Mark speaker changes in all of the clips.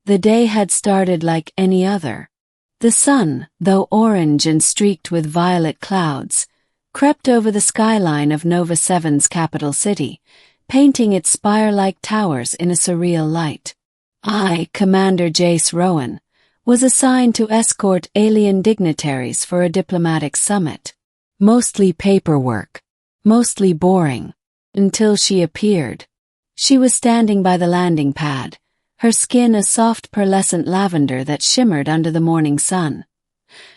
Speaker 1: The day had started like any other. The sun, though orange and streaked with violet clouds, crept over the skyline of Nova 7's capital city, painting its spire-like towers in a surreal light. I, Commander Jace Rowan, was assigned to escort alien dignitaries for a diplomatic summit. Mostly paperwork, mostly boring, until she appeared. She was standing by the landing pad, her skin a soft pearlescent lavender that shimmered under the morning sun.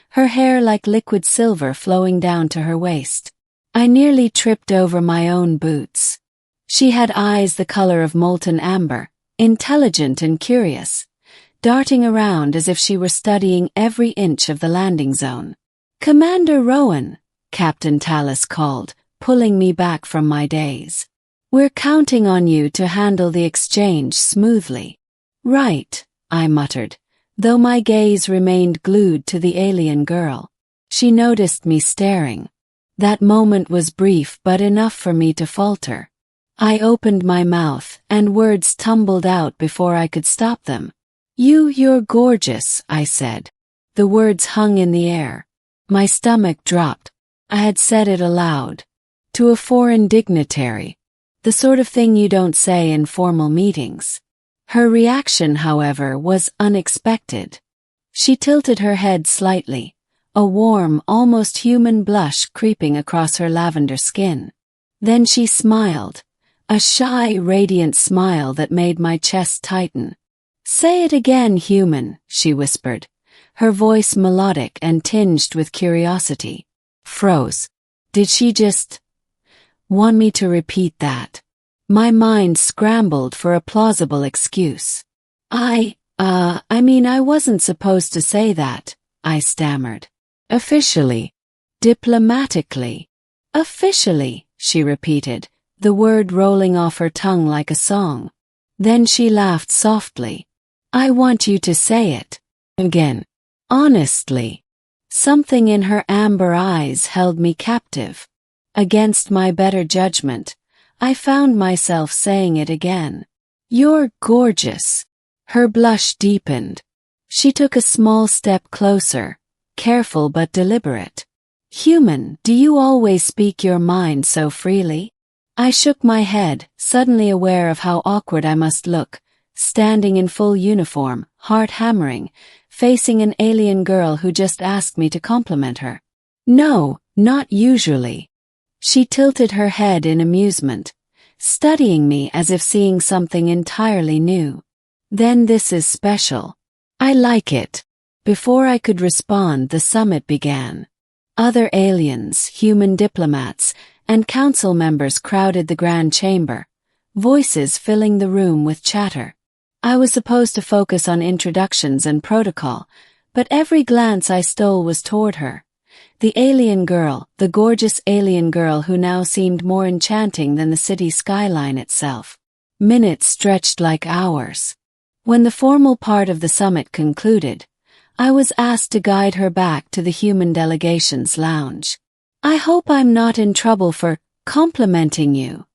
Speaker 1: Her hair like liquid silver flowing down to her waist. I nearly tripped over my own boots. She had eyes the color of molten amber, intelligent and curious, darting around as if she were studying every inch of the landing zone. "Commander Rowan," Captain Tallis called, pulling me back from my daze. "We're counting on you to handle the exchange smoothly." "Right," I muttered, though my gaze remained glued to the alien girl. She noticed me staring. That moment was brief but enough for me to falter. I opened my mouth, and words tumbled out before I could stop them. You're gorgeous," I said. The words hung in the air. My stomach dropped. I had said it aloud. To a foreign dignitary. The sort of thing you don't say in formal meetings. Her reaction, however, was unexpected. She tilted her head slightly, a warm, almost human blush creeping across her lavender skin. Then she smiled, a shy, radiant smile that made my chest tighten. "Say it again, human," she whispered, her voice melodic and tinged with curiosity. Froze. Did she just want me to repeat that? My mind scrambled for a plausible excuse. I mean I wasn't supposed to say that," I stammered. "Officially. Diplomatically." "Officially," she repeated, the word rolling off her tongue like a song. Then she laughed softly. "I want you to say it. Again. Honestly." Something in her amber eyes held me captive. Against my better judgment, I found myself saying it again. "You're gorgeous." Her blush deepened. She took a small step closer, careful but deliberate. "Human, do you always speak your mind so freely?" I shook my head, suddenly aware of how awkward I must look, standing in full uniform, heart hammering, facing an alien girl who just asked me to compliment her. "No, not usually." She tilted her head in amusement, studying me as if seeing something entirely new. "Then this is special. I like it." Before I could respond, the summit began. Other aliens, human diplomats, and council members crowded the grand chamber, voices filling the room with chatter. I was supposed to focus on introductions and protocol, but every glance I stole was toward her. The alien girl, the gorgeous alien girl who now seemed more enchanting than the city skyline itself. Minutes stretched like hours. When the formal part of the summit concluded, I was asked to guide her back to the human delegation's lounge. "I hope I'm not in trouble for complimenting you,"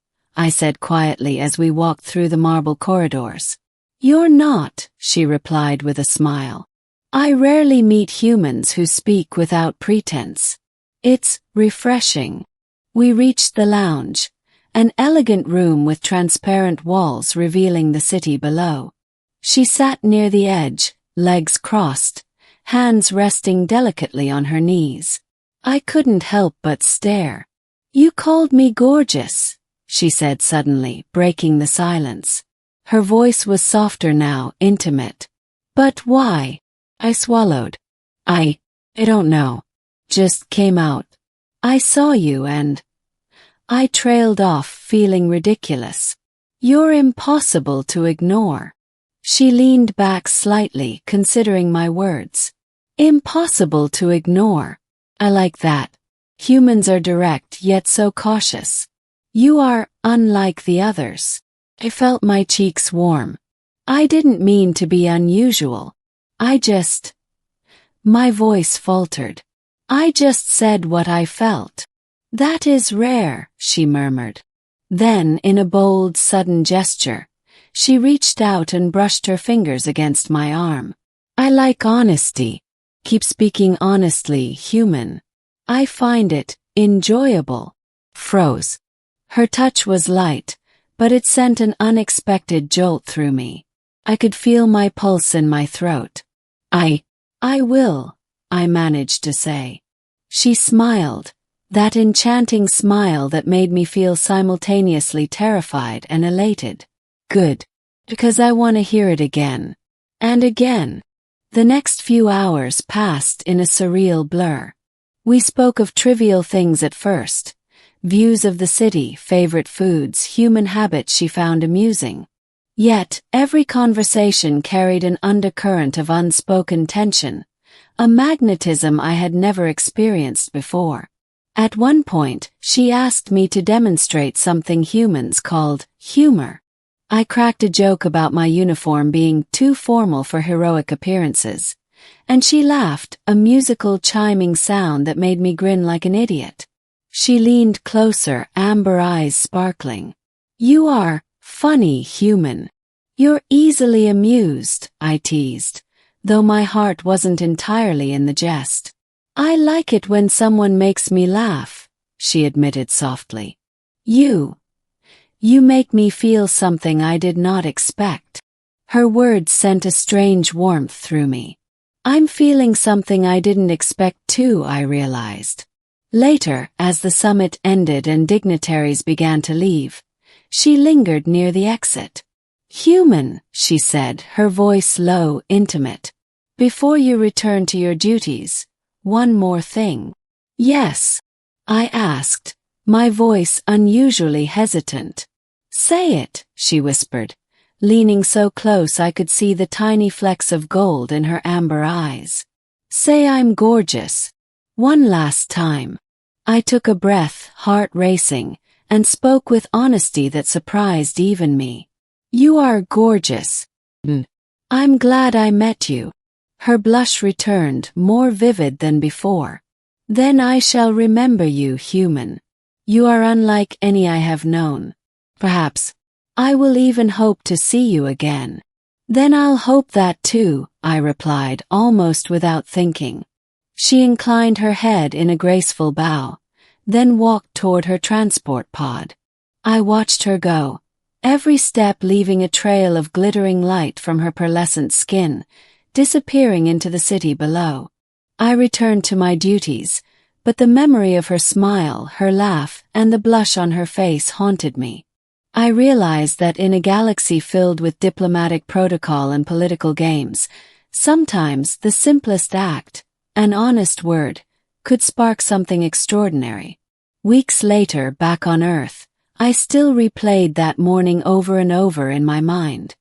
Speaker 1: I said quietly as we walked through the marble corridors. "You're not," she replied with a smile. "I rarely meet humans who speak without pretense. It's refreshing." We reached the lounge, an elegant room with transparent walls revealing the city below. She sat near the edge, legs crossed, hands resting delicately on her knees. I couldn't help but stare. "You called me gorgeous," she said suddenly, breaking the silence. Her voice was softer now, intimate. "But why?" I swallowed. I don't know. Just came out. I saw you and I trailed off, feeling ridiculous. "You're impossible to ignore." She leaned back slightly, considering my words. "Impossible to ignore." I like that. Humans are direct yet so cautious. "You are unlike the others." I felt my cheeks warm. I didn't mean to be unusual. My voice faltered. "I just said what I felt." "That is rare," she murmured. Then, in a bold, sudden gesture, She reached out and brushed her fingers against my arm. I like honesty. Keep speaking honestly, human. I find it enjoyable. Froze. Her touch was light, but it sent an unexpected jolt through me. I could feel my pulse in my throat. I will, I managed to say. She smiled, that enchanting smile that made me feel simultaneously terrified and elated. Good, because I want to hear it again. And again. The next few hours passed in a surreal blur. We spoke of trivial things at first. Views of the city, favorite foods, human habits she found amusing. Yet, every conversation carried an undercurrent of unspoken tension, a magnetism I had never experienced before. At one point, she asked me to demonstrate something humans called humor. I cracked a joke about my uniform being too formal for heroic appearances, and she laughed, a musical chiming sound that made me grin like an idiot. She leaned closer, amber eyes sparkling. You are funny, human. You're easily amused, I teased, though my heart wasn't entirely in the jest. I like it when someone makes me laugh, she admitted softly. You make me feel something I did not expect. Her words sent a strange warmth through me. I'm feeling something I didn't expect too, I realized. Later, as the summit ended and dignitaries began to leave, she lingered near the exit. Human, she said, her voice low, intimate. Before you return to your duties, one more thing. Yes, I asked, my voice unusually hesitant. Say it, she whispered, leaning so close I could see the tiny flecks of gold in her amber eyes. Say I'm gorgeous. One last time. I took a breath, heart racing, and spoke with honesty that surprised even me. You are gorgeous. I'm glad I met you. Her blush returned, more vivid than before. Then I shall remember you, human. You are unlike any I have known. Perhaps I will even hope to see you again. Then I'll hope that too, I replied, almost without thinking. She inclined her head in a graceful bow, then walked toward her transport pod. I watched her go, every step leaving a trail of glittering light from her pearlescent skin, disappearing into the city below. I returned to my duties, but the memory of her smile, her laugh, and the blush on her face haunted me. I realized that in a galaxy filled with diplomatic protocol and political games, sometimes the simplest act, an honest word, could spark something extraordinary. Weeks later, back on Earth, I still replayed that morning over and over in my mind.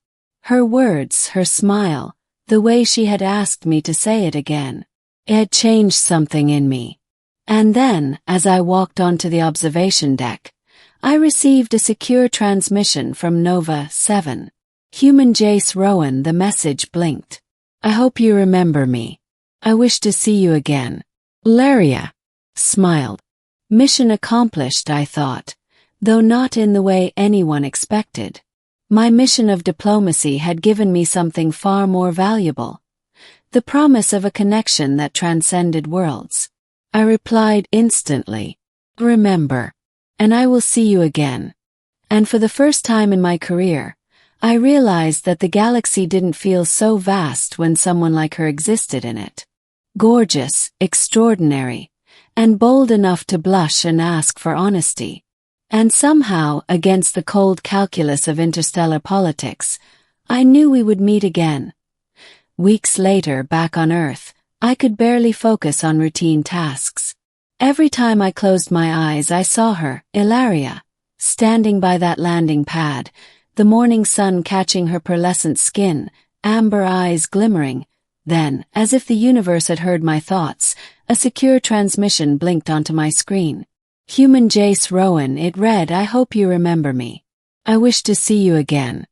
Speaker 1: Her words, her smile, the way she had asked me to say it again. It had changed something in me. And then, as I walked onto the observation deck, I received a secure transmission from Nova 7. Human Jace Rowan, the message blinked. I hope you remember me. I wish to see you again. Laria smiled. Mission accomplished, I thought, though not in the way anyone expected. My mission of diplomacy had given me something far more valuable. The promise of a connection that transcended worlds. I replied instantly, remember, and I will see you again. And for the first time in my career, I realized that the galaxy didn't feel so vast when someone like her existed in it. Gorgeous, extraordinary, and bold enough to blush and ask for honesty. And somehow, against the cold calculus of interstellar politics, I knew we would meet again. Weeks later, back on Earth, I could barely focus on routine tasks. Every time I closed my eyes I saw her, Ilaria, standing by that landing pad, the morning sun catching her pearlescent skin, amber eyes glimmering. Then, as if the universe had heard my thoughts, a secure transmission blinked onto my screen. Human Jace Rowan, it read, I hope you remember me. I wish to see you again.